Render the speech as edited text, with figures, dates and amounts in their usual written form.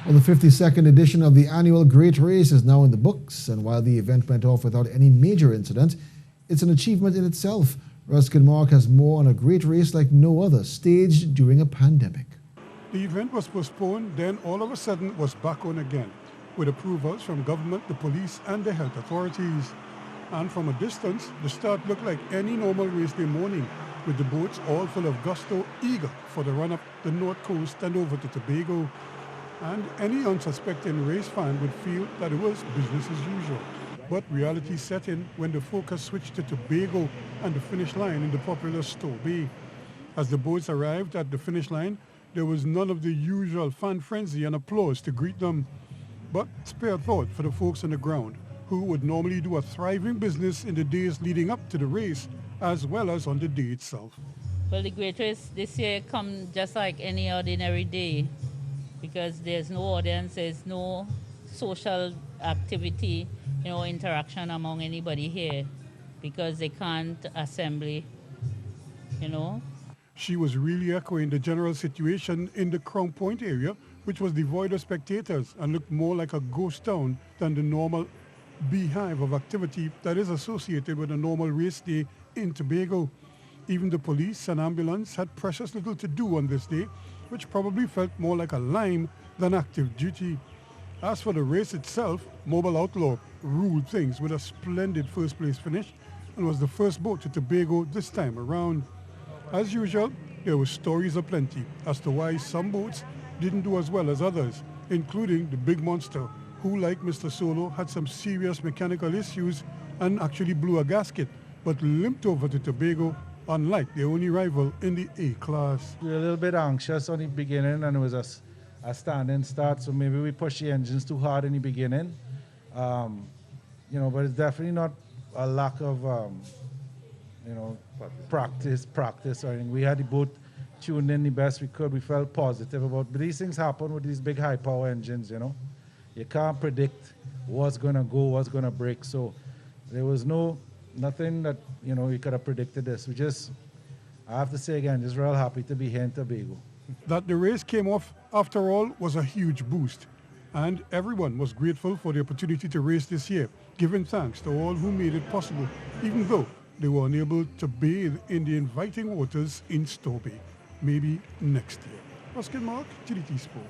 Well, the 52nd edition of the annual Great Race is now in the books, and while the event went off without any major incident, it's an achievement in itself. Ruskin Mark has more on a great race like no other, staged during a pandemic. The event was postponed, then all of a sudden was back on again, with approvals from government, the police and the health authorities. And from a distance, the start looked like any normal race day morning, with the boats all full of gusto, eager for the run up the north coast and over to Tobago. And any unsuspecting race fan would feel that it was business as usual. But reality set in when the focus switched to Tobago and the finish line in the popular Stowe Bay. As the boats arrived at the finish line, there was none of the usual fan frenzy and applause to greet them. But spare thought for the folks on the ground, who would normally do a thriving business in the days leading up to the race, as well as on the day itself. Well, the Great Race this year come just like any ordinary day, because there's no audience, there's no social activity, interaction among anybody here, because they can't assemble, She was really echoing the general situation in the Crown Point area, which was devoid of spectators and looked more like a ghost town than the normal beehive of activity that is associated with a normal race day in Tobago. Even the police and ambulance had precious little to do on this day, which probably felt more like a lime than active duty. As for the race itself, Mobile Outlaw ruled things with a splendid first place finish and was the first boat to Tobago this time around. As usual, there were stories aplenty as to why some boats didn't do as well as others, including the Big Monster, who, like Mr. Solo, had some serious mechanical issues and actually blew a gasket, but limped over to Tobago, unlike their only rival in the A class. We were a little bit anxious on the beginning, and it was a standing start, so maybe we pushed the engines too hard in the beginning. But it's definitely not a lack of, practice or anything. We had the boat tuned in the best we could. We felt positive about it. But these things happen with these big high-power engines, You can't predict what's going to go, what's going to break. So there was nothing that, we could have predicted this. I have to say again, just real happy to be here in Tobago. That the race came off, after all, was a huge boost. And everyone was grateful for the opportunity to race this year, giving thanks to all who made it possible, even though they were unable to bathe in the inviting waters in Stowe Bay. Maybe next year. Ruskin Mark, GDT Sports.